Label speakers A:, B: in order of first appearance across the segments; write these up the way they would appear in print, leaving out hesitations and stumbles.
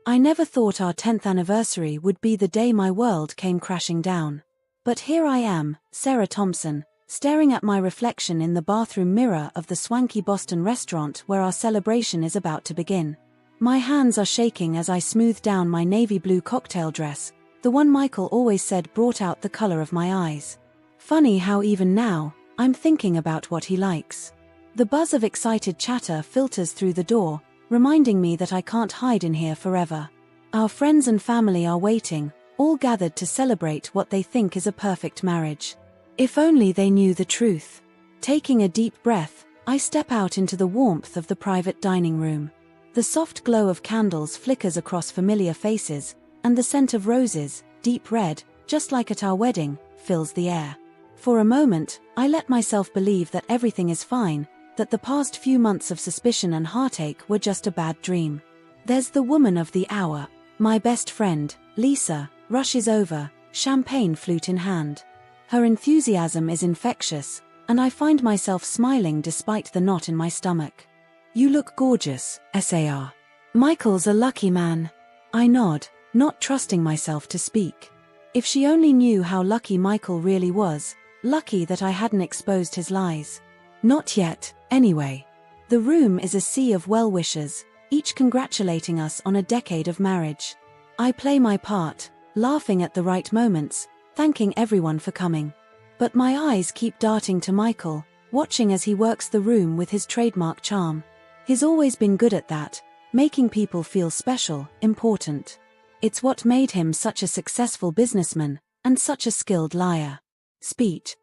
A: I never thought our 10th anniversary would be the day my world came crashing down. But here I am, Sarah Thompson, staring at my reflection in the bathroom mirror of the swanky Boston restaurant where our celebration is about to begin. My hands are shaking as I smooth down my navy blue cocktail dress, the one Michael always said brought out the color of my eyes. Funny how even now, I'm thinking about what he likes. The buzz of excited chatter filters through the door, reminding me that I can't hide in here forever. Our friends and family are waiting, all gathered to celebrate what they think is a perfect marriage. If only they knew the truth. Taking a deep breath, I step out into the warmth of the private dining room. The soft glow of candles flickers across familiar faces, and the scent of roses, deep red, just like at our wedding, fills the air. For a moment, I let myself believe that everything is fine, that the past few months of suspicion and heartache were just a bad dream. There's the woman of the hour. My best friend, Lisa, rushes over, champagne flute in hand. Her enthusiasm is infectious, and I find myself smiling despite the knot in my stomach. You look gorgeous, SAR. Michael's a lucky man. I nod, not trusting myself to speak. If she only knew how lucky Michael really was, lucky that I hadn't exposed his lies. Not yet, anyway. The room is a sea of well-wishers, each congratulating us on a decade of marriage. I play my part, laughing at the right moments, thanking everyone for coming. But my eyes keep darting to Michael, watching as he works the room with his trademark charm. He's always been good at that, making people feel special, important. It's what made him such a successful businessman, and such a skilled liar. Speed.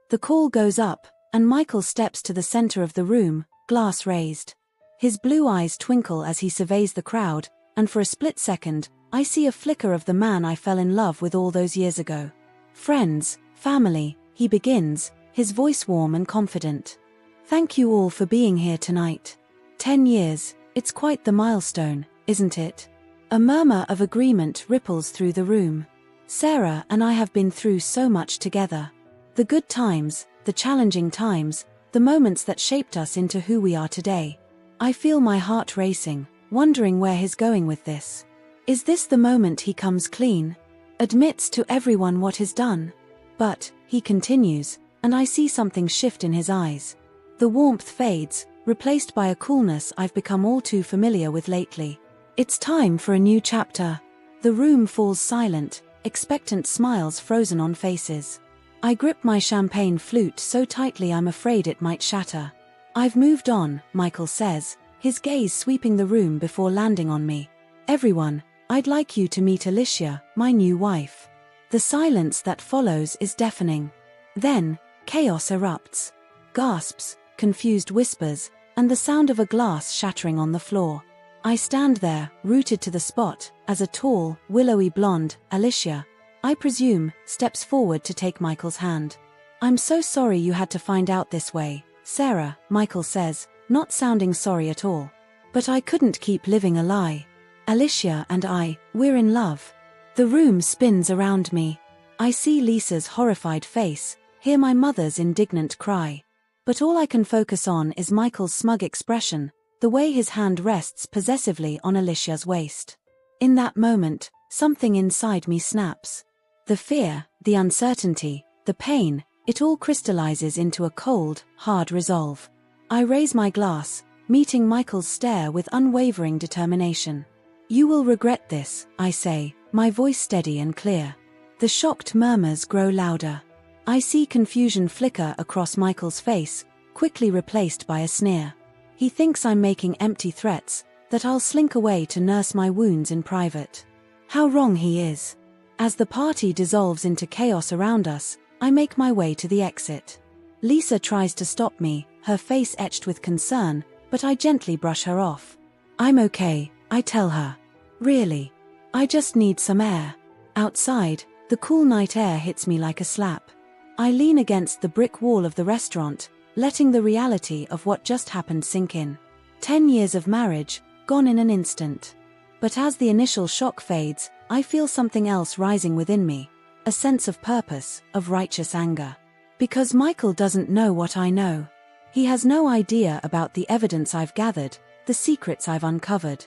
A: The call goes up, and Michael steps to the center of the room, glass raised. His blue eyes twinkle as he surveys the crowd, and for a split second, I see a flicker of the man I fell in love with all those years ago. Friends, family, he begins, his voice warm and confident. Thank you all for being here tonight. 10 years, it's quite the milestone, isn't it? A murmur of agreement ripples through the room. Sarah and I have been through so much together. The good times, the challenging times, the moments that shaped us into who we are today. I feel my heart racing, wondering where he's going with this. Is this the moment he comes clean? Admits to everyone what he's done? But, he continues, and I see something shift in his eyes. The warmth fades, replaced by a coolness I've become all too familiar with lately. It's time for a new chapter. The room falls silent, expectant smiles frozen on faces. I grip my champagne flute so tightly I'm afraid it might shatter. I've moved on, Michael says, his gaze sweeping the room before landing on me. Everyone, I'd like you to meet Alicia, my new wife. The silence that follows is deafening. Then, chaos erupts. Gasps, confused whispers, and the sound of a glass shattering on the floor. I stand there, rooted to the spot, as a tall, willowy blonde, Alicia, I presume, steps forward to take Michael's hand. I'm so sorry you had to find out this way, Sarah, Michael says, not sounding sorry at all. But I couldn't keep living a lie. Alicia and we're in love. The room spins around me. I see Lisa's horrified face, hear my mother's indignant cry. But all I can focus on is Michael's smug expression, the way his hand rests possessively on Alicia's waist. In that moment, something inside me snaps. The fear, the uncertainty, the pain, it all crystallizes into a cold, hard resolve. I raise my glass, meeting Michael's stare with unwavering determination. You will regret this, I say, my voice steady and clear. The shocked murmurs grow louder. I see confusion flicker across Michael's face, quickly replaced by a sneer. He thinks I'm making empty threats, that I'll slink away to nurse my wounds in private. How wrong he is. As the party dissolves into chaos around us, I make my way to the exit. Lisa tries to stop me, her face etched with concern, but I gently brush her off. I'm okay, I tell her. Really. I just need some air. Outside, the cool night air hits me like a slap. I lean against the brick wall of the restaurant, letting the reality of what just happened sink in. 10 years of marriage, gone in an instant. But as the initial shock fades, I feel something else rising within me, a sense of purpose, of righteous anger. Because Michael doesn't know what I know. He has no idea about the evidence I've gathered, the secrets I've uncovered.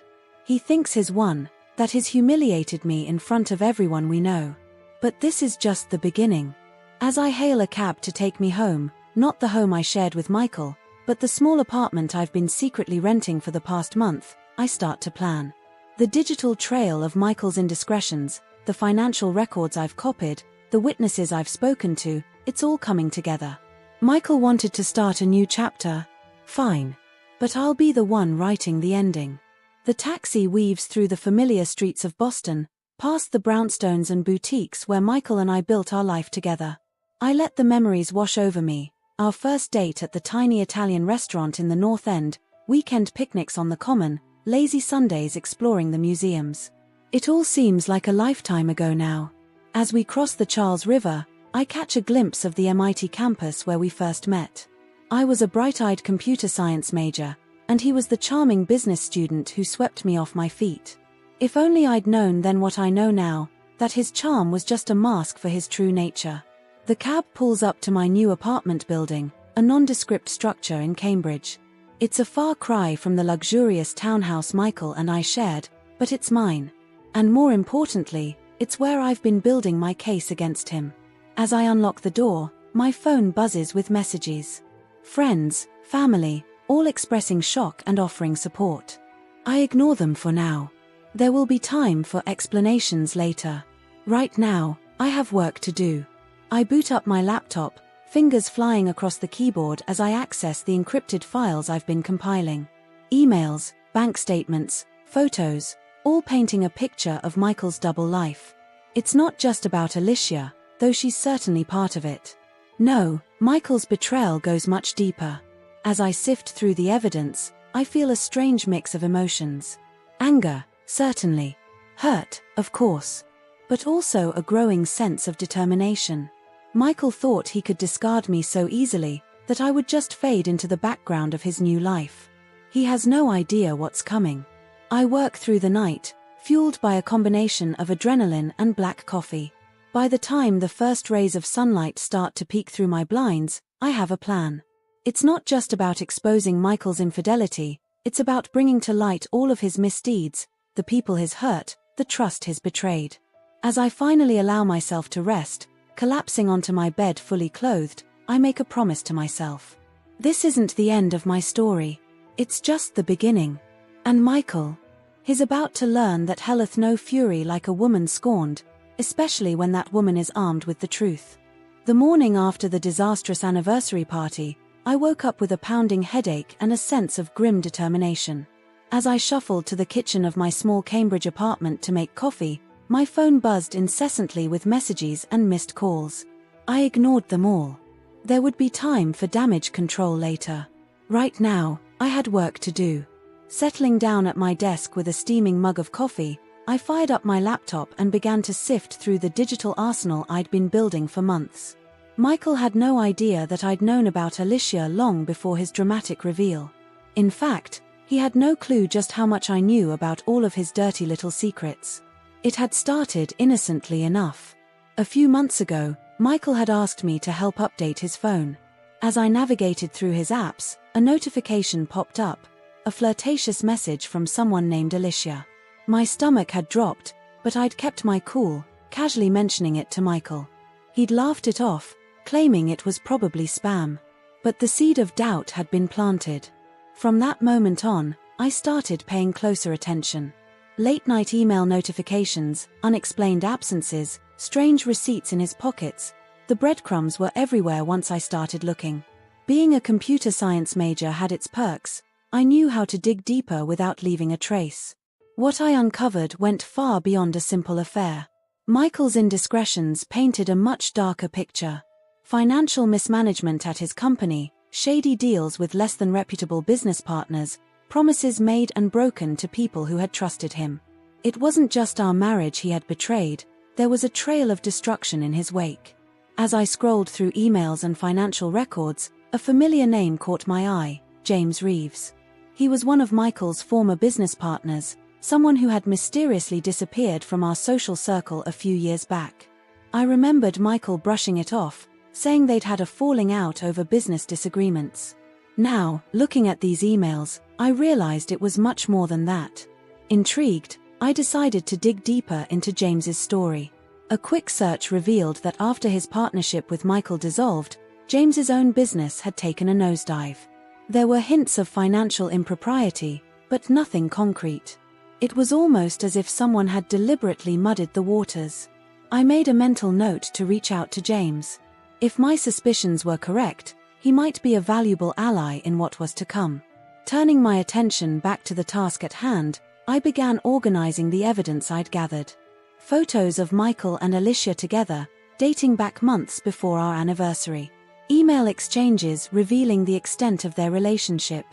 A: He thinks he's won, that he's humiliated me in front of everyone we know. But this is just the beginning. As I hail a cab to take me home, not the home I shared with Michael, but the small apartment I've been secretly renting for the past month, I start to plan. The digital trail of Michael's indiscretions, the financial records I've copied, the witnesses I've spoken to, it's all coming together. Michael wanted to start a new chapter. Fine. But I'll be the one writing the ending. The taxi weaves through the familiar streets of Boston, past the brownstones and boutiques where Michael and I built our life together. I let the memories wash over me, our first date at the tiny Italian restaurant in the North End, weekend picnics on the Common, lazy Sundays exploring the museums. It all seems like a lifetime ago now. As we cross the Charles River, I catch a glimpse of the MIT campus where we first met. I was a bright-eyed computer science major, and he was the charming business student who swept me off my feet. If only I'd known then what I know now, that his charm was just a mask for his true nature. The cab pulls up to my new apartment building, a nondescript structure in Cambridge. It's a far cry from the luxurious townhouse Michael and I shared, but it's mine. And more importantly, it's where I've been building my case against him. As I unlock the door, my phone buzzes with messages. Friends, family, all expressing shock and offering support. I ignore them for now. There will be time for explanations later. Right now, I have work to do. I boot up my laptop, fingers flying across the keyboard as I access the encrypted files I've been compiling. Emails, bank statements, photos, all painting a picture of Michael's double life. It's not just about Alicia, though she's certainly part of it. No, Michael's betrayal goes much deeper. As I sift through the evidence, I feel a strange mix of emotions. Anger, certainly. Hurt, of course. But also a growing sense of determination. Michael thought he could discard me so easily, that I would just fade into the background of his new life. He has no idea what's coming. I work through the night, fueled by a combination of adrenaline and black coffee. By the time the first rays of sunlight start to peek through my blinds, I have a plan. It's not just about exposing Michael's infidelity, it's about bringing to light all of his misdeeds, the people he's hurt, the trust he's betrayed. As I finally allow myself to rest, collapsing onto my bed fully clothed, I make a promise to myself. This isn't the end of my story. It's just the beginning. And Michael? He's about to learn that helleth no fury like a woman scorned, especially when that woman is armed with the truth. The morning after the disastrous anniversary party, I woke up with a pounding headache and a sense of grim determination. As I shuffled to the kitchen of my small Cambridge apartment to make coffee, my phone buzzed incessantly with messages and missed calls. I ignored them all. There would be time for damage control later. Right now, I had work to do. Settling down at my desk with a steaming mug of coffee, I fired up my laptop and began to sift through the digital arsenal I'd been building for months. Michael had no idea that I'd known about Alicia long before his dramatic reveal. In fact, he had no clue just how much I knew about all of his dirty little secrets. It had started innocently enough. A few months ago, Michael had asked me to help update his phone. As I navigated through his apps, a notification popped up, a flirtatious message from someone named Alicia. My stomach had dropped, but I'd kept my cool, casually mentioning it to Michael. He'd laughed it off, claiming it was probably spam. But the seed of doubt had been planted. From that moment on, I started paying closer attention. Late-night email notifications, unexplained absences, strange receipts in his pockets. The breadcrumbs were everywhere once I started looking. Being a computer science major had its perks. I knew how to dig deeper without leaving a trace. What I uncovered went far beyond a simple affair. Michael's indiscretions painted a much darker picture. Financial mismanagement at his company, shady deals with less than reputable business partners, promises made and broken to people who had trusted him. It wasn't just our marriage he had betrayed, there was a trail of destruction in his wake. As I scrolled through emails and financial records, a familiar name caught my eye, James Reeves. He was one of Michael's former business partners, someone who had mysteriously disappeared from our social circle a few years back. I remembered Michael brushing it off, saying they'd had a falling out over business disagreements. Now, looking at these emails, I realized it was much more than that. Intrigued, I decided to dig deeper into James's story. A quick search revealed that after his partnership with Michael dissolved, James's own business had taken a nosedive. There were hints of financial impropriety, but nothing concrete. It was almost as if someone had deliberately muddied the waters. I made a mental note to reach out to James. If my suspicions were correct, he might be a valuable ally in what was to come. Turning my attention back to the task at hand, I began organizing the evidence I'd gathered. Photos of Michael and Alicia together, dating back months before our anniversary. Email exchanges revealing the extent of their relationship.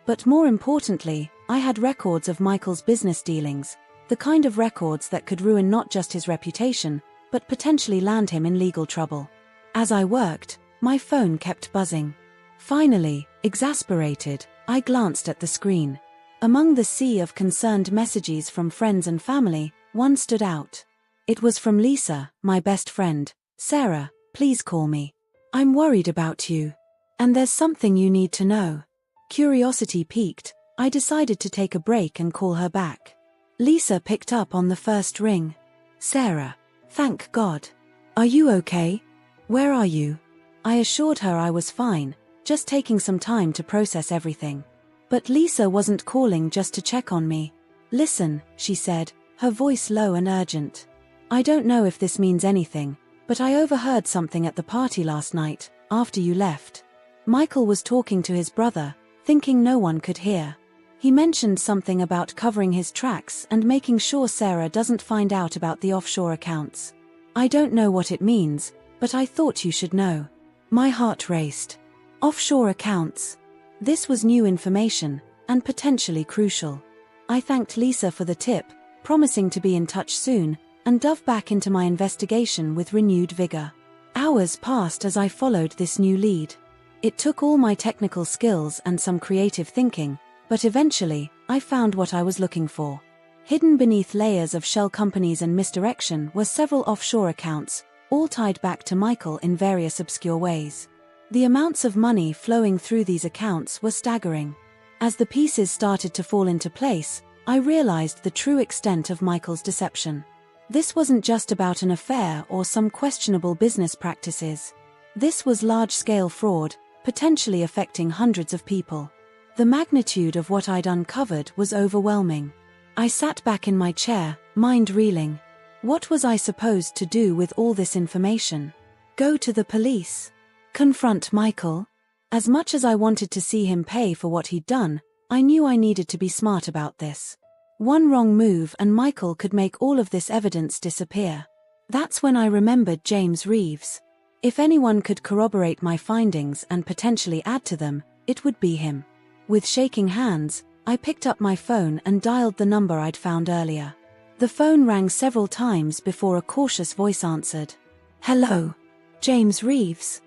A: But more importantly, I had records of Michael's business dealings, the kind of records that could ruin not just his reputation, but potentially land him in legal trouble. As I worked, my phone kept buzzing. Finally, exasperated, I glanced at the screen. Among the sea of concerned messages from friends and family, one stood out. It was from Lisa, my best friend. "Sarah, please call me. I'm worried about you. And there's something you need to know." Curiosity piqued, I decided to take a break and call her back. Lisa picked up on the first ring. "Sarah, thank God. Are you okay? Where are you?" I assured her I was fine, just taking some time to process everything. But Lisa wasn't calling just to check on me. "Listen," she said, her voice low and urgent. "I don't know if this means anything, but I overheard something at the party last night, after you left. Michael was talking to his brother, thinking no one could hear. He mentioned something about covering his tracks and making sure Sarah doesn't find out about the offshore accounts. I don't know what it means, but I thought you should know." My heart raced. Offshore accounts. This was new information, and potentially crucial. I thanked Lisa for the tip, promising to be in touch soon, and dove back into my investigation with renewed vigor. Hours passed as I followed this new lead. It took all my technical skills and some creative thinking, but eventually, I found what I was looking for. Hidden beneath layers of shell companies and misdirection were several offshore accounts, all tied back to Michael in various obscure ways. The amounts of money flowing through these accounts were staggering. As the pieces started to fall into place, I realized the true extent of Michael's deception. This wasn't just about an affair or some questionable business practices. This was large-scale fraud, potentially affecting hundreds of people. The magnitude of what I'd uncovered was overwhelming. I sat back in my chair, mind reeling. What was I supposed to do with all this information? Go to the police? Confront Michael? As much as I wanted to see him pay for what he'd done, I knew I needed to be smart about this. One wrong move and Michael could make all of this evidence disappear. That's when I remembered James Reeves. If anyone could corroborate my findings and potentially add to them, it would be him. With shaking hands, I picked up my phone and dialed the number I'd found earlier. The phone rang several times before a cautious voice answered. "Hello. James Reeves.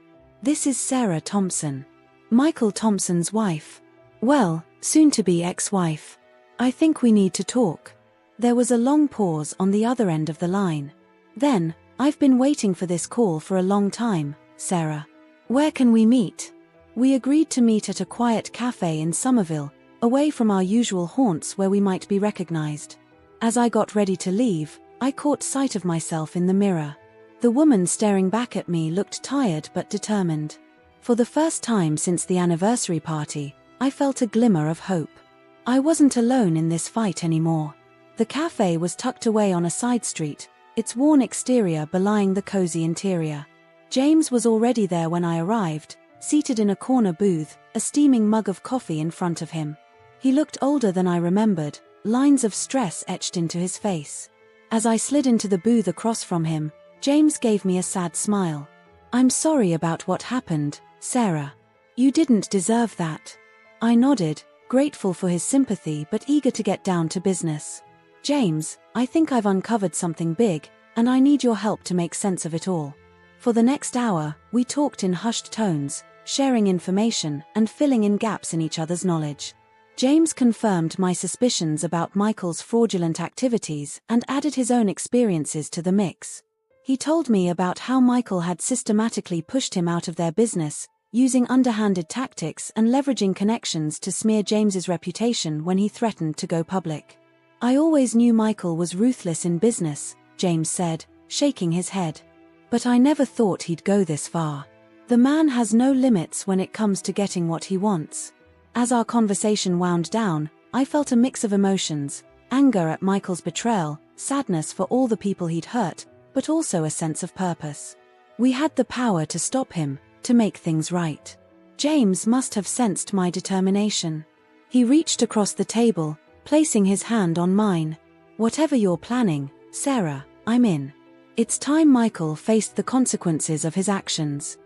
A: This is Sarah Thompson. Michael Thompson's wife. Well, soon-to-be ex-wife. I think we need to talk." There was a long pause on the other end of the line. Then, "I've been waiting for this call for a long time, Sarah. Where can we meet?" We agreed to meet at a quiet cafe in Somerville, away from our usual haunts where we might be recognized. As I got ready to leave, I caught sight of myself in the mirror. The woman staring back at me looked tired but determined. For the first time since the anniversary party, I felt a glimmer of hope. I wasn't alone in this fight anymore. The cafe was tucked away on a side street, its worn exterior belying the cozy interior. James was already there when I arrived, seated in a corner booth, a steaming mug of coffee in front of him. He looked older than I remembered, lines of stress etched into his face. As I slid into the booth across from him, James gave me a sad smile. "I'm sorry about what happened, Sarah. You didn't deserve that." I nodded, grateful for his sympathy but eager to get down to business. "James, I think I've uncovered something big, and I need your help to make sense of it all." For the next hour, we talked in hushed tones, sharing information and filling in gaps in each other's knowledge. James confirmed my suspicions about Michael's fraudulent activities and added his own experiences to the mix. He told me about how Michael had systematically pushed him out of their business, using underhanded tactics and leveraging connections to smear James's reputation when he threatened to go public. I always knew Michael was ruthless in business, James said, shaking his head. But I never thought he'd go this far. The man has no limits when it comes to getting what he wants. As our conversation wound down, I felt a mix of emotions: anger at Michael's betrayal, sadness for all the people he'd hurt, but also a sense of purpose. We had the power to stop him, to make things right. James must have sensed my determination. He reached across the table, placing his hand on mine. "Whatever you're planning, Sarah, I'm in." It's time Michael faced the consequences of his actions.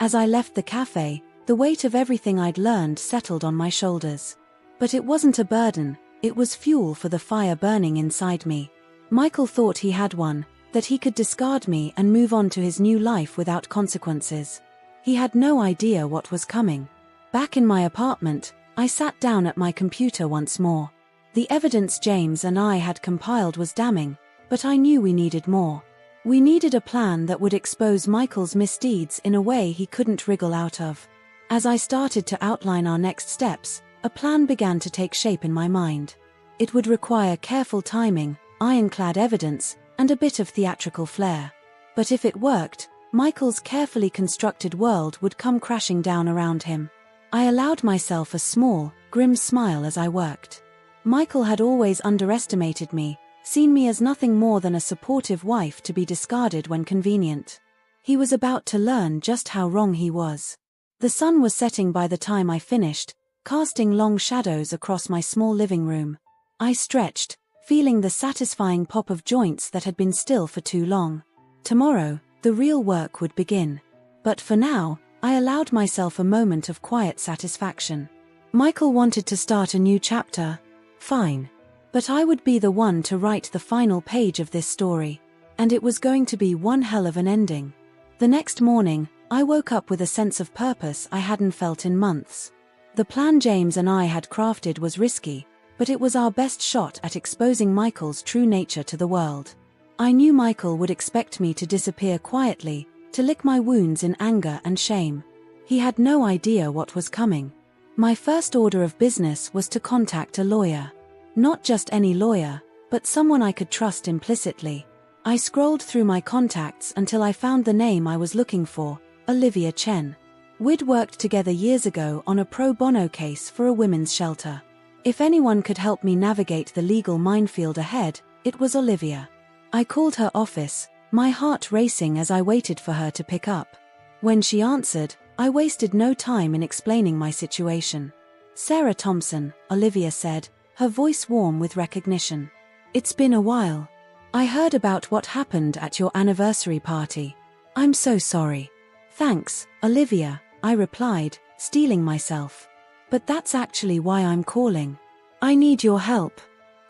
A: As I left the cafe, the weight of everything I'd learned settled on my shoulders. But it wasn't a burden, it was fuel for the fire burning inside me. Michael thought he had one, that he could discard me and move on to his new life without consequences. He had no idea what was coming. Back in my apartment, I sat down at my computer once more. The evidence James and I had compiled was damning, but I knew we needed more. We needed a plan that would expose Michael's misdeeds in a way he couldn't wriggle out of. As I started to outline our next steps, a plan began to take shape in my mind. It would require careful timing, ironclad evidence, and a bit of theatrical flair. But if it worked, Michael's carefully constructed world would come crashing down around him. I allowed myself a small, grim smile as I worked. Michael had always underestimated me, seen me as nothing more than a supportive wife to be discarded when convenient. He was about to learn just how wrong he was. The sun was setting by the time I finished, casting long shadows across my small living room. I stretched, feeling the satisfying pop of joints that had been still for too long. Tomorrow, the real work would begin. But for now, I allowed myself a moment of quiet satisfaction. Michael wanted to start a new chapter. Fine. But I would be the one to write the final page of this story. And it was going to be one hell of an ending. The next morning, I woke up with a sense of purpose I hadn't felt in months. The plan James and I had crafted was risky, but it was our best shot at exposing Michael's true nature to the world. I knew Michael would expect me to disappear quietly, to lick my wounds in anger and shame. He had no idea what was coming. My first order of business was to contact a lawyer. Not just any lawyer, but someone I could trust implicitly. I scrolled through my contacts until I found the name I was looking for, Olivia Chen. We'd worked together years ago on a pro bono case for a women's shelter. If anyone could help me navigate the legal minefield ahead, it was Olivia. I called her office, my heart racing as I waited for her to pick up. When she answered, I wasted no time in explaining my situation. "Sarah Thompson," Olivia said, her voice warm with recognition. "It's been a while. I heard about what happened at your anniversary party. I'm so sorry." "Thanks, Olivia," I replied, steeling myself. "But that's actually why I'm calling. I need your help.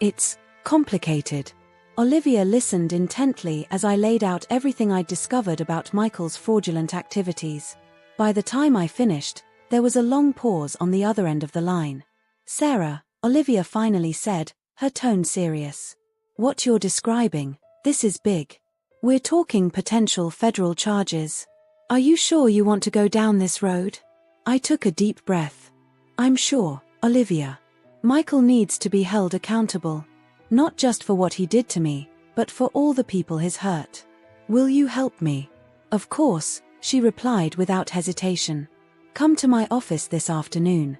A: It's complicated." Olivia listened intently as I laid out everything I'd discovered about Michael's fraudulent activities. By the time I finished, there was a long pause on the other end of the line. "Sarah," Olivia finally said, her tone serious. "What you're describing, this is big. We're talking potential federal charges. Are you sure you want to go down this road?" I took a deep breath. "I'm sure, Olivia. Michael needs to be held accountable. Not just for what he did to me, but for all the people he's hurt. Will you help me?" "Of course," she replied without hesitation. "Come to my office this afternoon.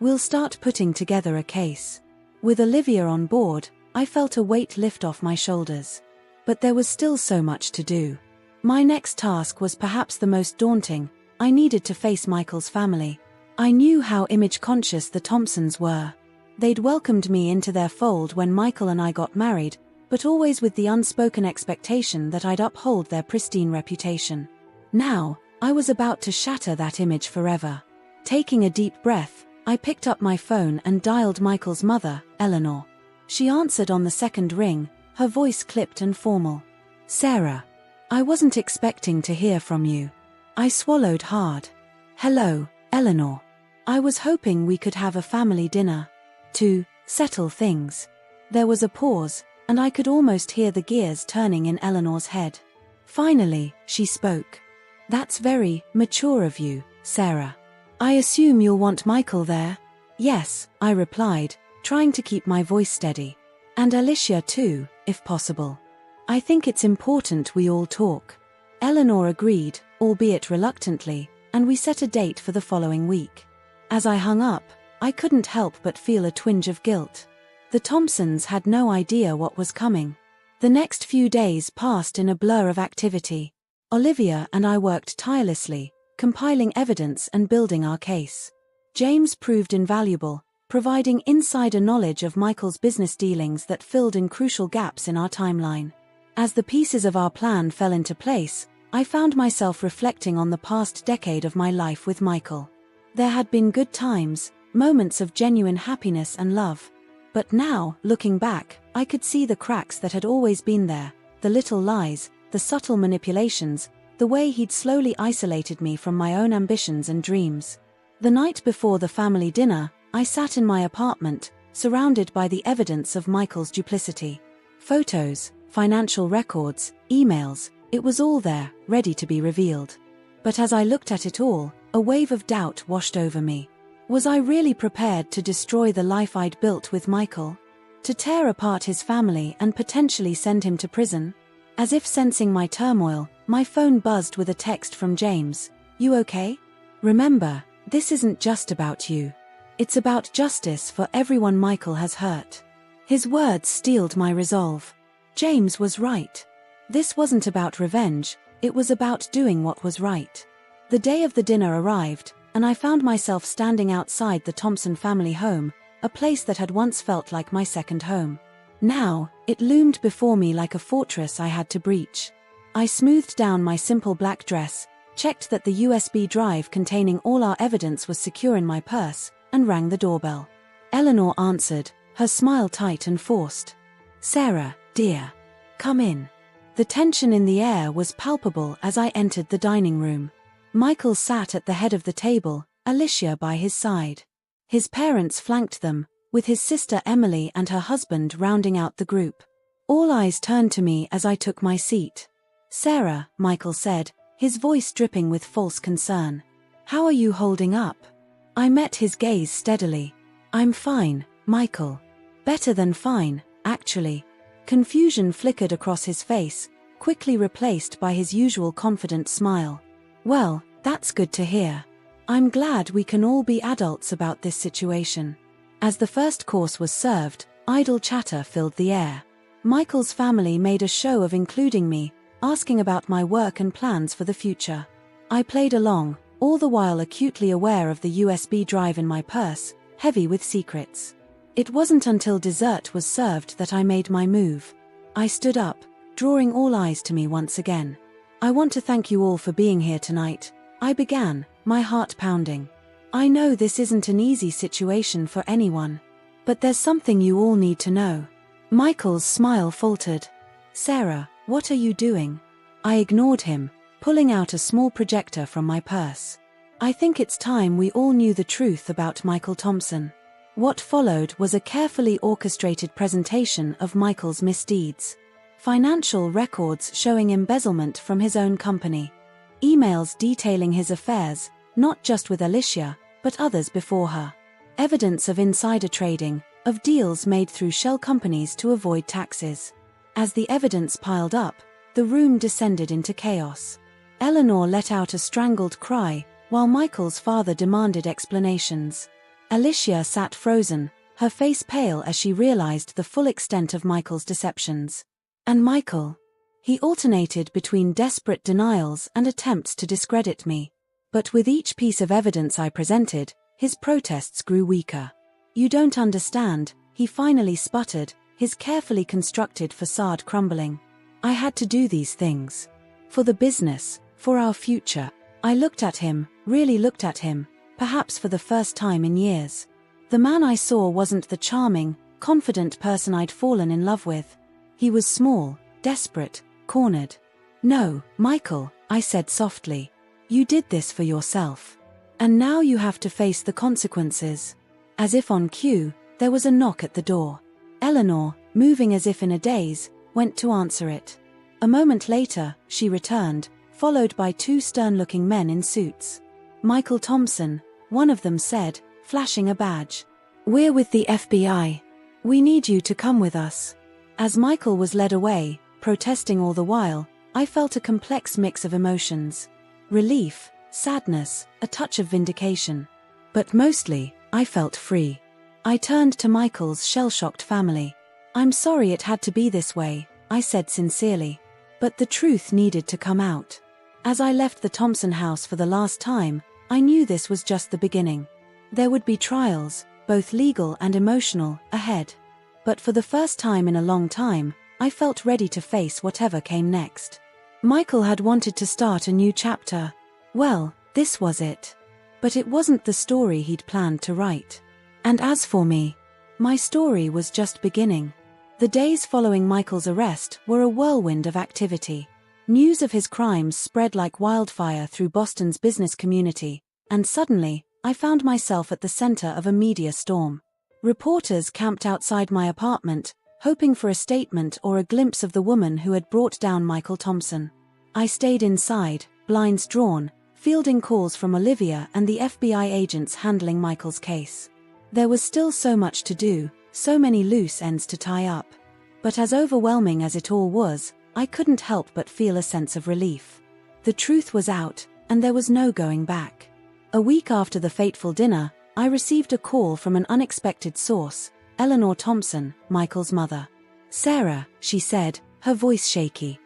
A: We'll start putting together a case." With Olivia on board, I felt a weight lift off my shoulders. But there was still so much to do. My next task was perhaps the most daunting. I needed to face Michael's family. I knew how image-conscious the Thompsons were. They'd welcomed me into their fold when Michael and I got married, but always with the unspoken expectation that I'd uphold their pristine reputation. Now, I was about to shatter that image forever. Taking a deep breath, I picked up my phone and dialed Michael's mother, Eleanor. She answered on the second ring, her voice clipped and formal. "Sarah, I wasn't expecting to hear from you." I swallowed hard. "Hello, Eleanor. I was hoping we could have a family dinner. To settle things." There was a pause, and I could almost hear the gears turning in Eleanor's head. Finally, she spoke. "That's very mature of you, Sarah. I assume you'll want Michael there?" "Yes," I replied, trying to keep my voice steady. And Alicia too, if possible. I think it's important we all talk. Eleanor agreed, albeit reluctantly, and we set a date for the following week. As I hung up, I couldn't help but feel a twinge of guilt. The Thompsons had no idea what was coming. The next few days passed in a blur of activity. Olivia and I worked tirelessly, compiling evidence and building our case. James proved invaluable, providing insider knowledge of Michael's business dealings that filled in crucial gaps in our timeline. As the pieces of our plan fell into place, I found myself reflecting on the past decade of my life with Michael. There had been good times, moments of genuine happiness and love. But now, looking back, I could see the cracks that had always been there, the little lies, the subtle manipulations, the way he'd slowly isolated me from my own ambitions and dreams. The night before the family dinner, I sat in my apartment, surrounded by the evidence of Michael's duplicity. Photos, financial records, emails, it was all there, ready to be revealed. But as I looked at it all, a wave of doubt washed over me. Was I really prepared to destroy the life I'd built with Michael? To tear apart his family and potentially send him to prison? As if sensing my turmoil, my phone buzzed with a text from James. "You okay? Remember, this isn't just about you. It's about justice for everyone Michael has hurt." His words steeled my resolve. James was right. This wasn't about revenge, it was about doing what was right. The day of the dinner arrived, and I found myself standing outside the Thompson family home, a place that had once felt like my second home. Now, it loomed before me like a fortress I had to breach. I smoothed down my simple black dress, checked that the USB drive containing all our evidence was secure in my purse, and rang the doorbell. Eleanor answered, her smile tight and forced. "Sarah, dear. Come in." The tension in the air was palpable as I entered the dining room. Michael sat at the head of the table, Alicia by his side. His parents flanked them, with his sister Emily and her husband rounding out the group. All eyes turned to me as I took my seat. "Sarah," Michael said, his voice dripping with false concern. "How are you holding up?" I met his gaze steadily. "I'm fine, Michael. Better than fine, actually." Confusion flickered across his face, quickly replaced by his usual confident smile. "Well, that's good to hear. I'm glad we can all be adults about this situation." As the first course was served, idle chatter filled the air. Michael's family made a show of including me, asking about my work and plans for the future. I played along, all the while acutely aware of the USB drive in my purse, heavy with secrets. It wasn't until dessert was served that I made my move. I stood up, drawing all eyes to me once again. "I want to thank you all for being here tonight," I began, my heart pounding. "I know this isn't an easy situation for anyone. But there's something you all need to know." Michael's smile faltered. "Sarah, what are you doing?" I ignored him, pulling out a small projector from my purse. "I think it's time we all knew the truth about Michael Thompson." What followed was a carefully orchestrated presentation of Michael's misdeeds. Financial records showing embezzlement from his own company. Emails detailing his affairs, not just with Alicia, but others before her. Evidence of insider trading, of deals made through shell companies to avoid taxes. As the evidence piled up, the room descended into chaos. Eleanor let out a strangled cry, while Michael's father demanded explanations. Alicia sat frozen, her face pale as she realized the full extent of Michael's deceptions. And Michael? He alternated between desperate denials and attempts to discredit me. But with each piece of evidence I presented, his protests grew weaker. "You don't understand," he finally sputtered, his carefully constructed facade crumbling. "I had to do these things. For the business, for our future." I looked at him, really looked at him, perhaps for the first time in years. The man I saw wasn't the charming, confident person I'd fallen in love with. He was small, desperate, cornered. "No, Michael," I said softly. "You did this for yourself. And now you have to face the consequences." As if on cue, there was a knock at the door. Eleanor, moving as if in a daze, went to answer it. A moment later, she returned, followed by two stern-looking men in suits. "Michael Thompson," one of them said, flashing a badge. "We're with the FBI." "We need you to come with us." As Michael was led away, protesting all the while, I felt a complex mix of emotions. Relief, sadness, a touch of vindication. But mostly, I felt free. I turned to Michael's shell-shocked family. "I'm sorry it had to be this way," I said sincerely. But the truth needed to come out. As I left the Thompson house for the last time, I knew this was just the beginning. There would be trials, both legal and emotional, ahead. But for the first time in a long time, I felt ready to face whatever came next. Michael had wanted to start a new chapter. Well, this was it. But it wasn't the story he'd planned to write. And as for me, my story was just beginning. The days following Michael's arrest were a whirlwind of activity. News of his crimes spread like wildfire through Boston's business community, and suddenly, I found myself at the center of a media storm. Reporters camped outside my apartment, hoping for a statement or a glimpse of the woman who had brought down Michael Thompson. I stayed inside, blinds drawn, fielding calls from Olivia and the FBI agents handling Michael's case. There was still so much to do, so many loose ends to tie up. But as overwhelming as it all was, I couldn't help but feel a sense of relief. The truth was out, and there was no going back. A week after the fateful dinner, I received a call from an unexpected source, Eleanor Thompson, Michael's mother. "Sarah," she said, her voice shaky.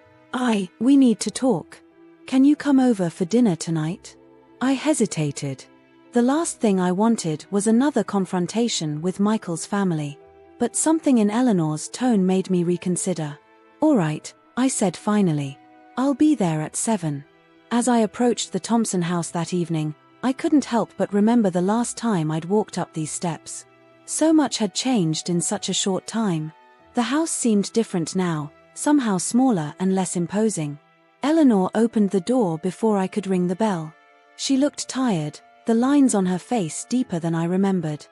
A: We need to talk. Can you come over for dinner tonight?" I hesitated. The last thing I wanted was another confrontation with Michael's family. But something in Eleanor's tone made me reconsider. "All right," I said finally. "I'll be there at 7. As I approached the Thompson house that evening, I couldn't help but remember the last time I'd walked up these steps. So much had changed in such a short time. The house seemed different now, somehow smaller and less imposing. Eleanor opened the door before I could ring the bell. She looked tired, the lines on her face deeper than I remembered.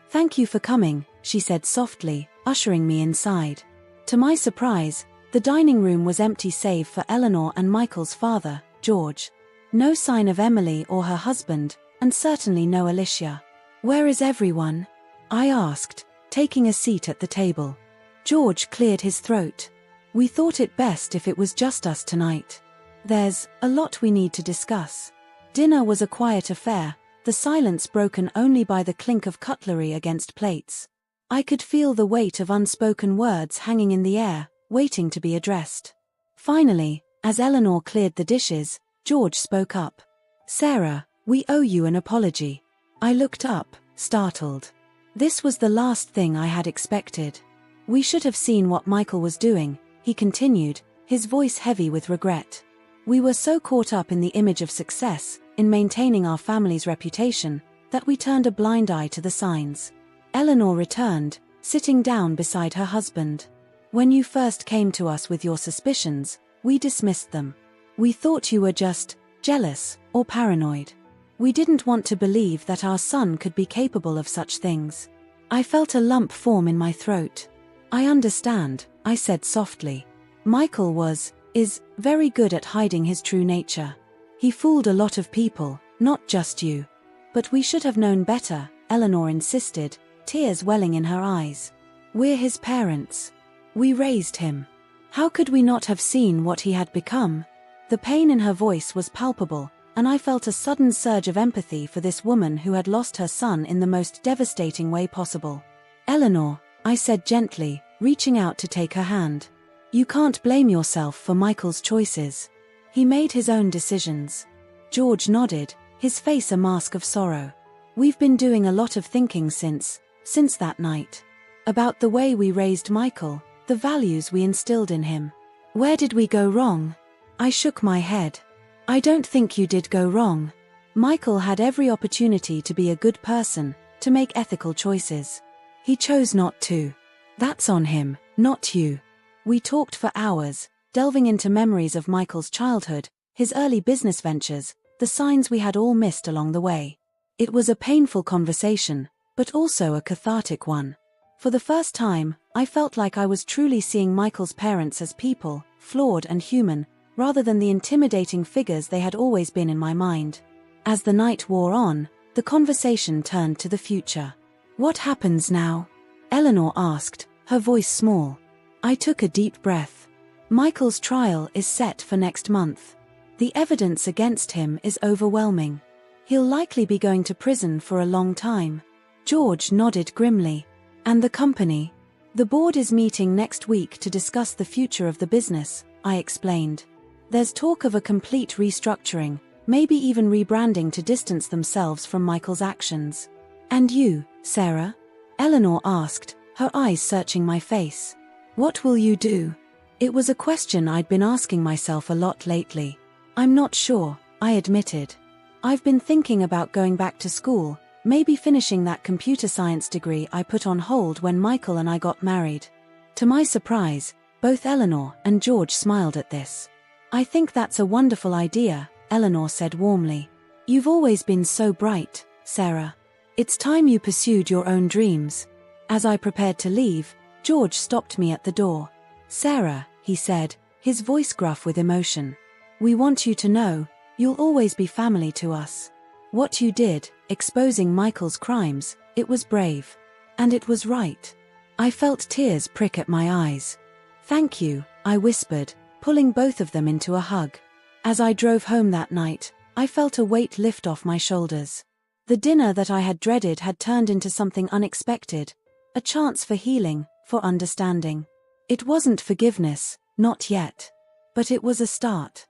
A: "Thank you for coming," she said softly, ushering me inside. To my surprise, the dining room was empty save for Eleanor and Michael's father, George. No sign of Emily or her husband, and certainly no Alicia. "Where is everyone?" I asked, taking a seat at the table. George cleared his throat. "We thought it best if it was just us tonight. There's a lot we need to discuss." Dinner was a quiet affair, the silence broken only by the clink of cutlery against plates. I could feel the weight of unspoken words hanging in the air, waiting to be addressed. Finally, as Eleanor cleared the dishes, George spoke up. "Sarah, we owe you an apology." I looked up, startled. This was the last thing I had expected. "We should have seen what Michael was doing," he continued, his voice heavy with regret. "We were so caught up in the image of success, in maintaining our family's reputation, that we turned a blind eye to the signs." Eleanor returned, sitting down beside her husband. "When you first came to us with your suspicions, we dismissed them. We thought you were just jealous or paranoid. We didn't want to believe that our son could be capable of such things." I felt a lump form in my throat. "I understand," I said softly. "Michael is very good at hiding his true nature. He fooled a lot of people, not just you." "But we should have known better," Eleanor insisted, tears welling in her eyes. "We're his parents. We raised him. How could we not have seen what he had become?" The pain in her voice was palpable, and I felt a sudden surge of empathy for this woman who had lost her son in the most devastating way possible. "Eleanor," I said gently, reaching out to take her hand. "You can't blame yourself for Michael's choices. He made his own decisions." George nodded, his face a mask of sorrow. "We've been doing a lot of thinking since that night. About the way we raised Michael, the values we instilled in him. Where did we go wrong?" I shook my head. "I don't think you did go wrong. Michael had every opportunity to be a good person, to make ethical choices. He chose not to. That's on him, not you." We talked for hours, delving into memories of Michael's childhood, his early business ventures, the signs we had all missed along the way. It was a painful conversation, but also a cathartic one. For the first time, I felt like I was truly seeing Michael's parents as people, flawed and human, rather than the intimidating figures they had always been in my mind. As the night wore on, the conversation turned to the future. "What happens now?" Eleanor asked, her voice small. I took a deep breath. Michael's trial is set for next month. The evidence against him is overwhelming. He'll likely be going to prison for a long time. George nodded grimly. And the company? The board is meeting next week to discuss the future of the business, I explained. There's talk of a complete restructuring, maybe even rebranding to distance themselves from Michael's actions. And you, Sarah? Eleanor asked, her eyes searching my face. What will you do? It was a question I'd been asking myself a lot lately. I'm not sure, I admitted. I've been thinking about going back to school, maybe finishing that computer science degree I put on hold when Michael and I got married. To my surprise, both Eleanor and George smiled at this. I think that's a wonderful idea, Eleanor said warmly. You've always been so bright, Sarah. It's time you pursued your own dreams. As I prepared to leave, George stopped me at the door. Sarah, he said, his voice gruff with emotion. We want you to know, you'll always be family to us. What you did, exposing Michael's crimes, it was brave. And it was right. I felt tears prick at my eyes. Thank you, I whispered, pulling both of them into a hug. As I drove home that night, I felt a weight lift off my shoulders. The dinner that I had dreaded had turned into something unexpected, a chance for healing, for understanding. It wasn't forgiveness, not yet. But it was a start.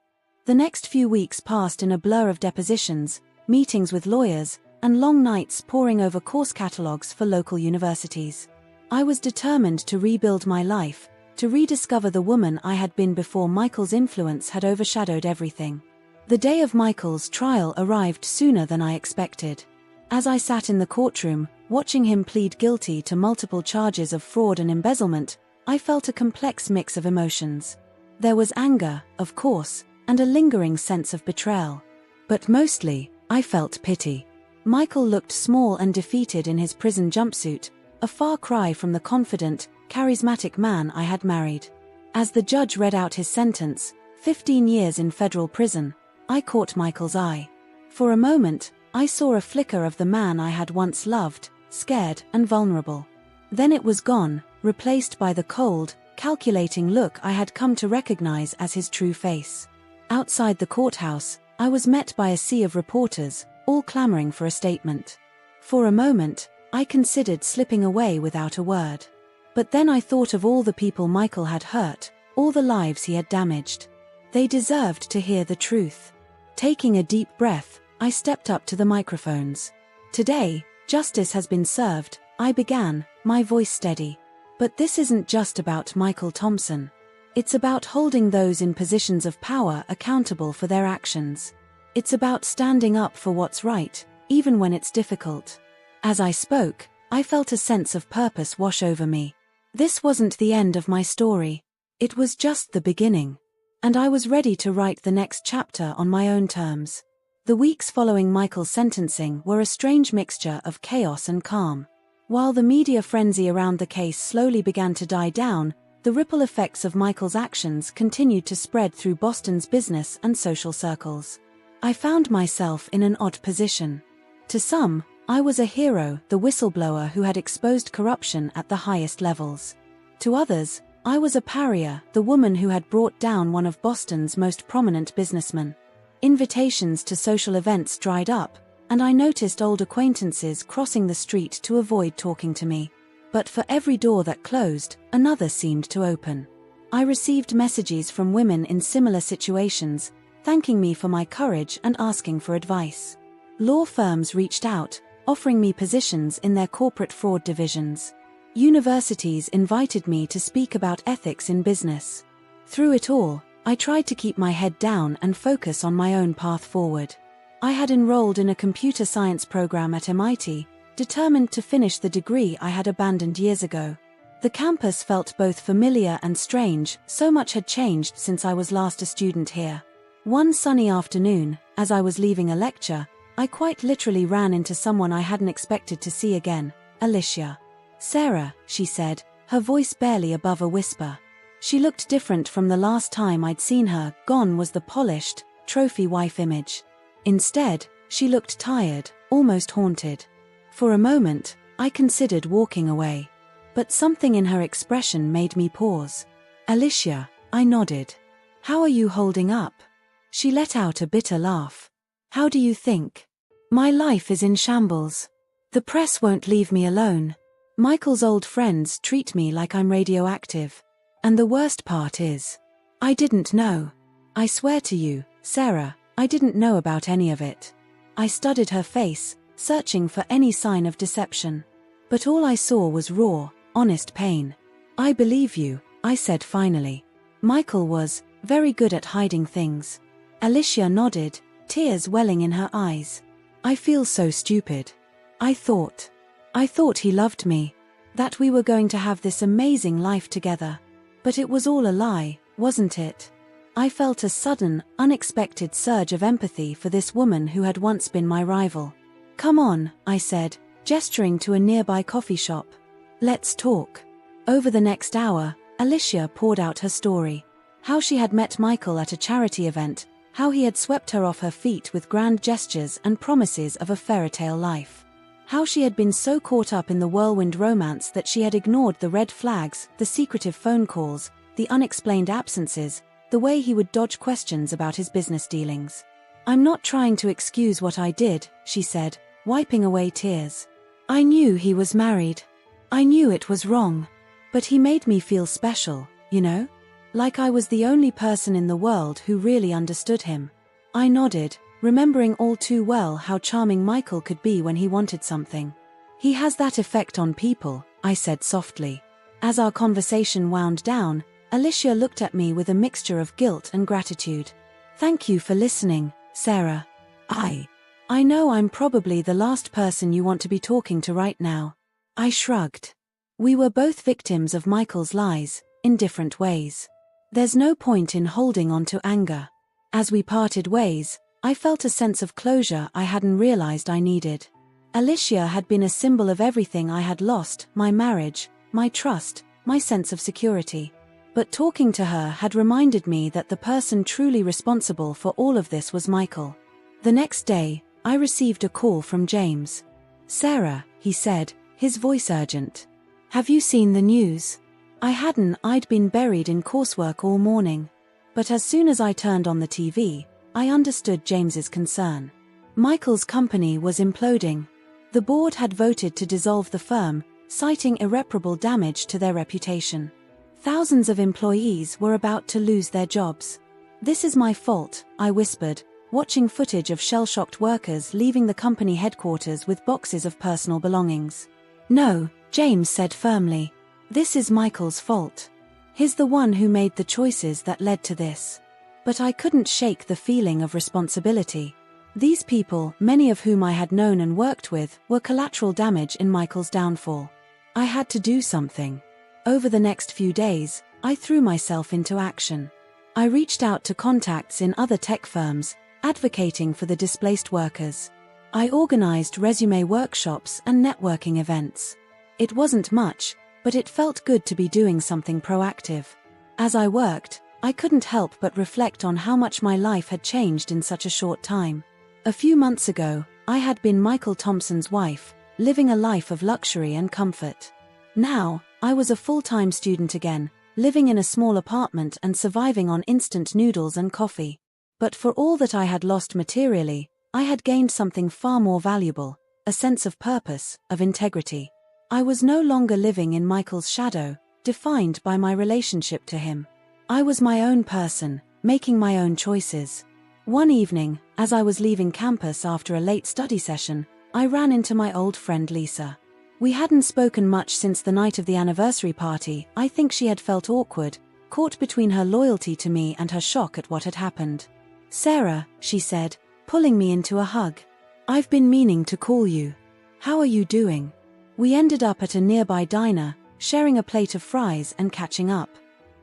A: The next few weeks passed in a blur of depositions, meetings with lawyers, and long nights poring over course catalogues for local universities. I was determined to rebuild my life, to rediscover the woman I had been before Michael's influence had overshadowed everything. The day of Michael's trial arrived sooner than I expected. As I sat in the courtroom, watching him plead guilty to multiple charges of fraud and embezzlement, I felt a complex mix of emotions. There was anger, of course, and a lingering sense of betrayal. But mostly, I felt pity. Michael looked small and defeated in his prison jumpsuit, a far cry from the confident, charismatic man I had married. As the judge read out his sentence, 15 years in federal prison, I caught Michael's eye. For a moment, I saw a flicker of the man I had once loved, scared and vulnerable. Then it was gone, replaced by the cold, calculating look I had come to recognize as his true face. Outside the courthouse, I was met by a sea of reporters, all clamoring for a statement. For a moment, I considered slipping away without a word. But then I thought of all the people Michael had hurt, all the lives he had damaged. They deserved to hear the truth. Taking a deep breath, I stepped up to the microphones. Today, justice has been served, I began, my voice steady. But this isn't just about Michael Thompson. It's about holding those in positions of power accountable for their actions. It's about standing up for what's right, even when it's difficult. As I spoke, I felt a sense of purpose wash over me. This wasn't the end of my story. It was just the beginning. And I was ready to write the next chapter on my own terms. The weeks following Michael's sentencing were a strange mixture of chaos and calm. While the media frenzy around the case slowly began to die down, the ripple effects of Michael's actions continued to spread through Boston's business and social circles. I found myself in an odd position. To some, I was a hero, the whistleblower who had exposed corruption at the highest levels. To others, I was a pariah, the woman who had brought down one of Boston's most prominent businessmen. Invitations to social events dried up, and I noticed old acquaintances crossing the street to avoid talking to me. But for every door that closed, another seemed to open. I received messages from women in similar situations, thanking me for my courage and asking for advice. Law firms reached out, offering me positions in their corporate fraud divisions. Universities invited me to speak about ethics in business. Through it all, I tried to keep my head down and focus on my own path forward. I had enrolled in a computer science program at MIT, determined to finish the degree I had abandoned years ago. The campus felt both familiar and strange, so much had changed since I was last a student here. One sunny afternoon, as I was leaving a lecture, I quite literally ran into someone I hadn't expected to see again, Alicia. Sarah, she said, her voice barely above a whisper. She looked different from the last time I'd seen her. Gone was the polished, trophy wife image. Instead, she looked tired, almost haunted. For a moment, I considered walking away. but something in her expression made me pause. Alicia, I nodded. How are you holding up? She let out a bitter laugh. How do you think? My life is in shambles. The press won't leave me alone. Michael's old friends treat me like I'm radioactive. And the worst part is, I didn't know. I swear to you, Sarah, I didn't know about any of it. I studied her face, searching for any sign of deception. But all I saw was raw, honest pain. I believe you, I said finally. Michael was very good at hiding things. Alicia nodded, tears welling in her eyes. I feel so stupid. I thought he loved me. That we were going to have this amazing life together. But it was all a lie, wasn't it? I felt a sudden, unexpected surge of empathy for this woman who had once been my rival. Come on, I said, gesturing to a nearby coffee shop. Let's talk. Over the next hour, Alicia poured out her story. How she had met Michael at a charity event, how he had swept her off her feet with grand gestures and promises of a fairytale life. How she had been so caught up in the whirlwind romance that she had ignored the red flags, the secretive phone calls, the unexplained absences, the way he would dodge questions about his business dealings. I'm not trying to excuse what I did, she said, wiping away tears. I knew he was married. I knew it was wrong. But he made me feel special, you know? Like I was the only person in the world who really understood him. I nodded, remembering all too well how charming Michael could be when he wanted something. He has that effect on people, I said softly. As our conversation wound down, Alicia looked at me with a mixture of guilt and gratitude. Thank you for listening, Sarah. I know I'm probably the last person you want to be talking to right now. I shrugged. We were both victims of Michael's lies, in different ways. There's no point in holding on to anger. As we parted ways, I felt a sense of closure I hadn't realized I needed. Alicia had been a symbol of everything I had lost, my marriage, my trust, my sense of security. But talking to her had reminded me that the person truly responsible for all of this was Michael. The next day, I received a call from James. Sarah, he said, his voice urgent. Have you seen the news? I'd been buried in coursework all morning. But as soon as I turned on the TV, I understood James's concern. Michael's company was imploding. The board had voted to dissolve the firm, citing irreparable damage to their reputation. Thousands of employees were about to lose their jobs. This is my fault, I whispered, watching footage of shell-shocked workers leaving the company headquarters with boxes of personal belongings. No, James said firmly. This is Michael's fault. He's the one who made the choices that led to this. But I couldn't shake the feeling of responsibility. These people, many of whom I had known and worked with, were collateral damage in Michael's downfall. I had to do something. Over the next few days, I threw myself into action. I reached out to contacts in other tech firms, advocating for the displaced workers. I organized resume workshops and networking events. It wasn't much, but it felt good to be doing something proactive. As I worked, I couldn't help but reflect on how much my life had changed in such a short time. A few months ago, I had been Michael Thompson's wife, living a life of luxury and comfort. Now, I was a full-time student again, living in a small apartment and surviving on instant noodles and coffee. But for all that I had lost materially, I had gained something far more valuable, a sense of purpose, of integrity. I was no longer living in Michael's shadow, defined by my relationship to him. I was my own person, making my own choices. One evening, as I was leaving campus after a late study session, I ran into my old friend Lisa. We hadn't spoken much since the night of the anniversary party. I think she had felt awkward, caught between her loyalty to me and her shock at what had happened. Sarah, she said, pulling me into a hug. I've been meaning to call you. How are you doing? We ended up at a nearby diner, sharing a plate of fries and catching up.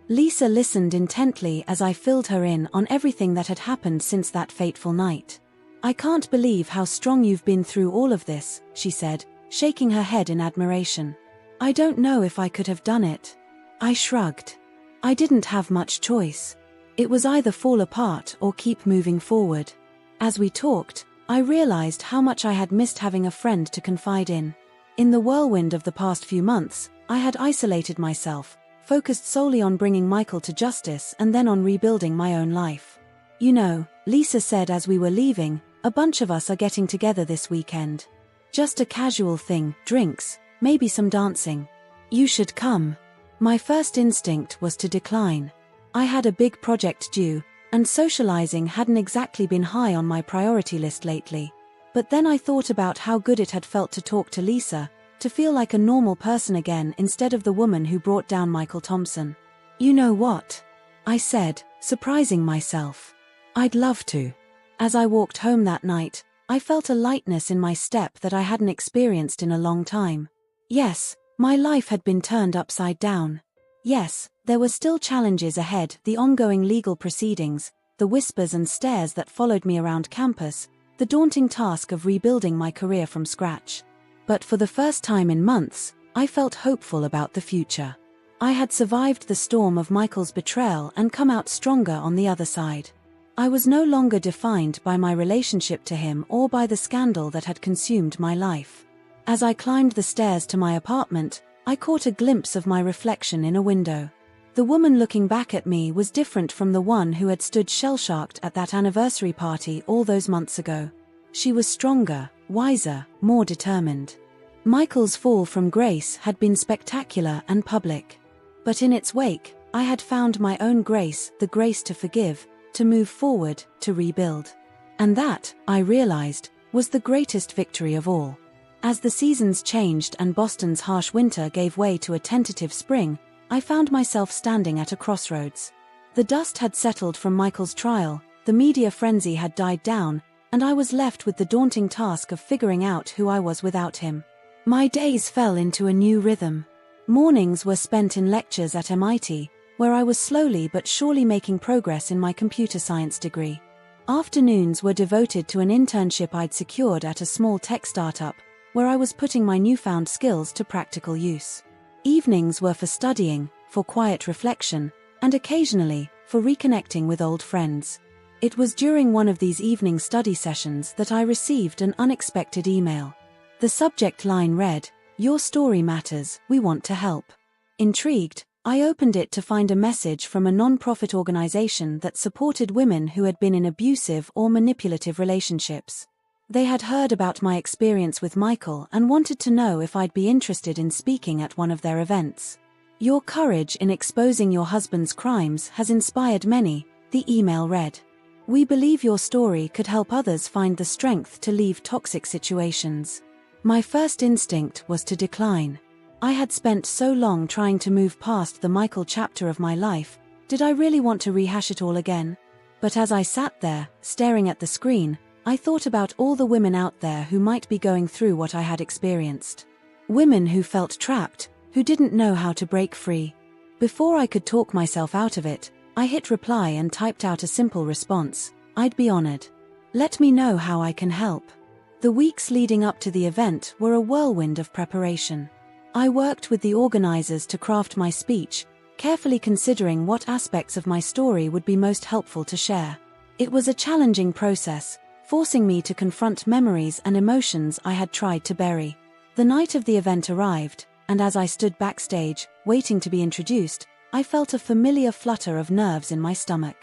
A: Lisa listened intently as I filled her in on everything that had happened since that fateful night. I can't believe how strong you've been through all of this, she said, shaking her head in admiration. I don't know if I could have done it. I shrugged. I didn't have much choice. It was either fall apart or keep moving forward. As we talked, I realized how much I had missed having a friend to confide in. In the whirlwind of the past few months, I had isolated myself, focused solely on bringing Michael to justice and then on rebuilding my own life. "You know," Lisa said as we were leaving, "a bunch of us are getting together this weekend. Just a casual thing, drinks, maybe some dancing. You should come." My first instinct was to decline. I had a big project due, and socializing hadn't exactly been high on my priority list lately. But then I thought about how good it had felt to talk to Lisa, to feel like a normal person again instead of the woman who brought down Michael Thompson. "You know what?" I said, surprising myself. "I'd love to." As I walked home that night, I felt a lightness in my step that I hadn't experienced in a long time. Yes, my life had been turned upside down. Yes, there were still challenges ahead, the ongoing legal proceedings, the whispers and stares that followed me around campus, the daunting task of rebuilding my career from scratch. But for the first time in months, I felt hopeful about the future. I had survived the storm of Michael's betrayal and come out stronger on the other side. I was no longer defined by my relationship to him or by the scandal that had consumed my life. As I climbed the stairs to my apartment, I caught a glimpse of my reflection in a window. The woman looking back at me was different from the one who had stood shell-shocked at that anniversary party all those months ago. She was stronger, wiser, more determined. Michael's fall from grace had been spectacular and public. But in its wake, I had found my own grace, the grace to forgive, to move forward, to rebuild. And that, I realized, was the greatest victory of all. As the seasons changed and Boston's harsh winter gave way to a tentative spring, I found myself standing at a crossroads. The dust had settled from Michael's trial, the media frenzy had died down, and I was left with the daunting task of figuring out who I was without him. My days fell into a new rhythm. Mornings were spent in lectures at MIT, where I was slowly but surely making progress in my computer science degree. Afternoons were devoted to an internship I'd secured at a small tech startup, where I was putting my newfound skills to practical use. Evenings were for studying, for quiet reflection, and occasionally, for reconnecting with old friends. It was during one of these evening study sessions that I received an unexpected email. The subject line read, "Your story matters, we want to help." Intrigued, I opened it to find a message from a non-profit organization that supported women who had been in abusive or manipulative relationships. They had heard about my experience with Michael and wanted to know if I'd be interested in speaking at one of their events. "Your courage in exposing your husband's crimes has inspired many," the email read. "We believe your story could help others find the strength to leave toxic situations." My first instinct was to decline. I had spent so long trying to move past the Michael chapter of my life, did I really want to rehash it all again? But as I sat there, staring at the screen, I thought about all the women out there who might be going through what I had experienced. Women who felt trapped, who didn't know how to break free. Before I could talk myself out of it, I hit reply and typed out a simple response: "I'd be honored. Let me know how I can help." The weeks leading up to the event were a whirlwind of preparation. I worked with the organizers to craft my speech, carefully considering what aspects of my story would be most helpful to share. It was a challenging process, forcing me to confront memories and emotions I had tried to bury. The night of the event arrived, and as I stood backstage, waiting to be introduced, I felt a familiar flutter of nerves in my stomach.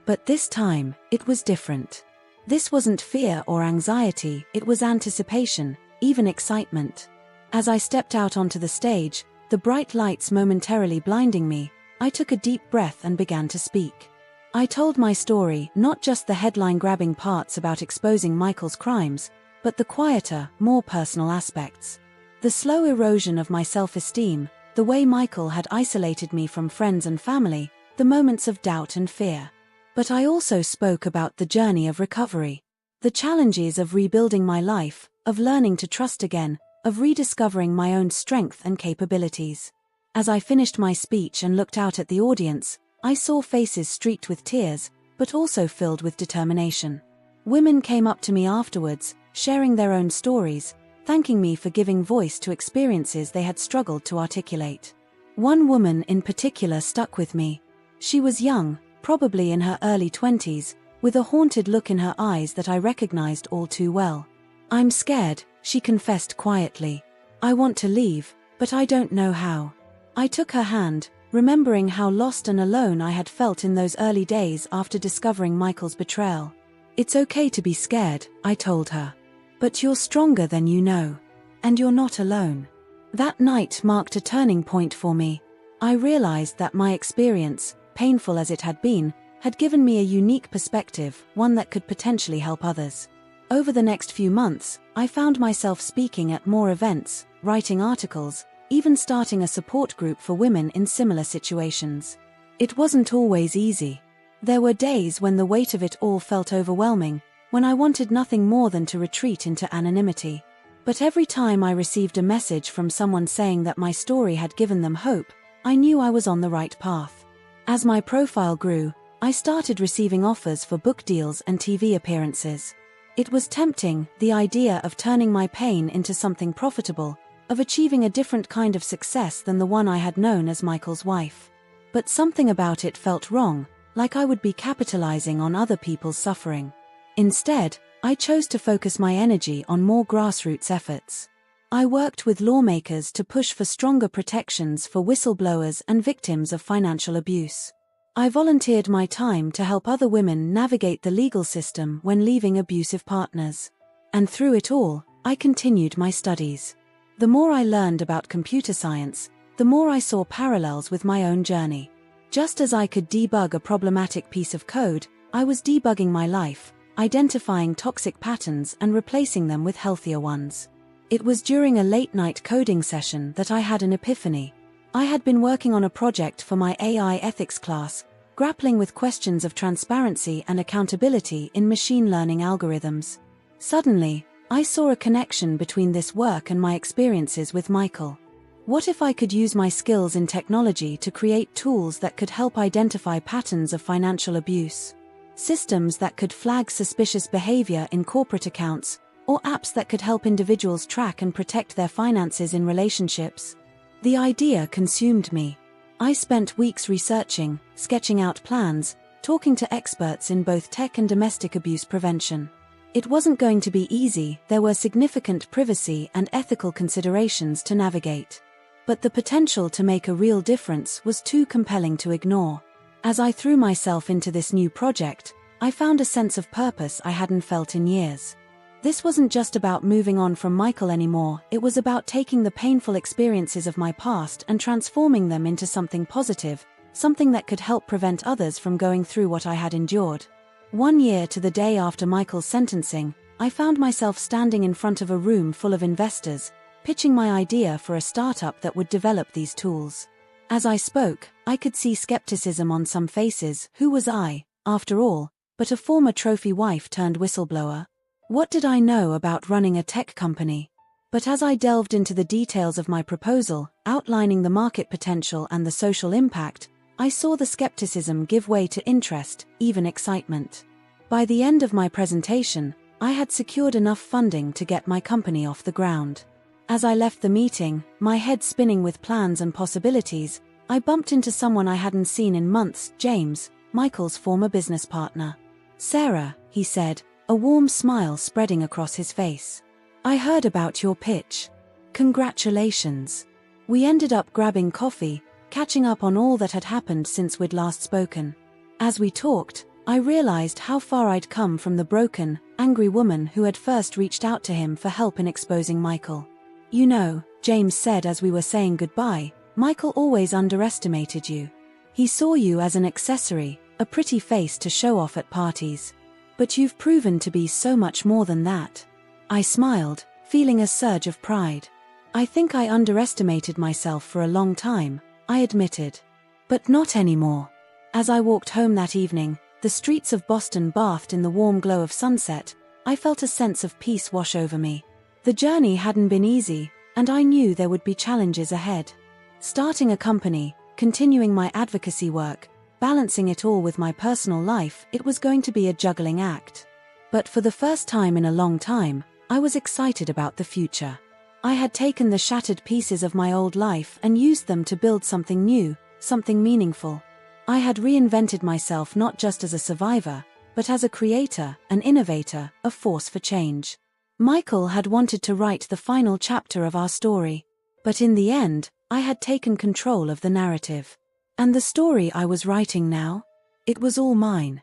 A: But this time, it was different. This wasn't fear or anxiety, it was anticipation, even excitement. As I stepped out onto the stage, the bright lights momentarily blinding me, I took a deep breath and began to speak. I told my story, not just the headline-grabbing parts about exposing Michael's crimes, but the quieter, more personal aspects. The slow erosion of my self-esteem, the way Michael had isolated me from friends and family, the moments of doubt and fear. But I also spoke about the journey of recovery. The challenges of rebuilding my life, of learning to trust again, of rediscovering my own strength and capabilities. As I finished my speech and looked out at the audience, I saw faces streaked with tears, but also filled with determination. Women came up to me afterwards, sharing their own stories, thanking me for giving voice to experiences they had struggled to articulate. One woman in particular stuck with me. She was young, probably in her early 20s, with a haunted look in her eyes that I recognized all too well. "I'm scared," she confessed quietly. "I want to leave, but I don't know how. I took her hand, remembering how lost and alone I had felt in those early days after discovering Michael's betrayal. It's okay to be scared, I told her. But you're stronger than you know. And you're not alone. That night marked a turning point for me. I realized that my experience, painful as it had been, had given me a unique perspective, one that could potentially help others. Over the next few months, I found myself speaking at more events, writing articles, even starting a support group for women in similar situations. It wasn't always easy. There were days when the weight of it all felt overwhelming, when I wanted nothing more than to retreat into anonymity. But every time I received a message from someone saying that my story had given them hope, I knew I was on the right path. As my profile grew, I started receiving offers for book deals and TV appearances. It was tempting, the idea of turning my pain into something profitable, of achieving a different kind of success than the one I had known as Michael's wife. But something about it felt wrong, like I would be capitalizing on other people's suffering. Instead, I chose to focus my energy on more grassroots efforts. I worked with lawmakers to push for stronger protections for whistleblowers and victims of financial abuse. I volunteered my time to help other women navigate the legal system when leaving abusive partners. And through it all, I continued my studies. The more I learned about computer science, the more I saw parallels with my own journey. Just as I could debug a problematic piece of code, I was debugging my life, identifying toxic patterns and replacing them with healthier ones. It was during a late-night coding session that I had an epiphany. I had been working on a project for my AI ethics class, grappling with questions of transparency and accountability in machine learning algorithms. Suddenly, I saw a connection between this work and my experiences with Michael. What if I could use my skills in technology to create tools that could help identify patterns of financial abuse? Systems that could flag suspicious behavior in corporate accounts, or apps that could help individuals track and protect their finances in relationships? The idea consumed me. I spent weeks researching, sketching out plans, talking to experts in both tech and domestic abuse prevention. It wasn't going to be easy, there were significant privacy and ethical considerations to navigate. But the potential to make a real difference was too compelling to ignore. As I threw myself into this new project, I found a sense of purpose I hadn't felt in years. This wasn't just about moving on from Michael anymore, it was about taking the painful experiences of my past and transforming them into something positive, something that could help prevent others from going through what I had endured. 1 year to the day after Michael's sentencing, I found myself standing in front of a room full of investors, pitching my idea for a startup that would develop these tools. As I spoke, I could see skepticism on some faces. Who was I, after all, but a former trophy wife turned whistleblower? What did I know about running a tech company? But as I delved into the details of my proposal, outlining the market potential and the social impact, I saw the skepticism give way to interest, even excitement. By the end of my presentation, I had secured enough funding to get my company off the ground. As I left the meeting, my head spinning with plans and possibilities, I bumped into someone I hadn't seen in months, James, Michael's former business partner. "Sarah," he said, a warm smile spreading across his face. "I heard about your pitch. Congratulations." We ended up grabbing coffee, catching up on all that had happened since we'd last spoken. As we talked, I realized how far I'd come from the broken, angry woman who had first reached out to him for help in exposing Michael. "You know," James said as we were saying goodbye, "Michael always underestimated you. He saw you as an accessory, a pretty face to show off at parties. But you've proven to be so much more than that." I smiled, feeling a surge of pride. "I think I underestimated myself for a long time," I admitted. "But not anymore." As I walked home that evening, the streets of Boston bathed in the warm glow of sunset, I felt a sense of peace wash over me. The journey hadn't been easy, and I knew there would be challenges ahead. Starting a company, continuing my advocacy work, balancing it all with my personal life, it was going to be a juggling act. But for the first time in a long time, I was excited about the future. I had taken the shattered pieces of my old life and used them to build something new, something meaningful. I had reinvented myself not just as a survivor, but as a creator, an innovator, a force for change. Michael had wanted to write the final chapter of our story. But in the end, I had taken control of the narrative. And the story I was writing now? It was all mine.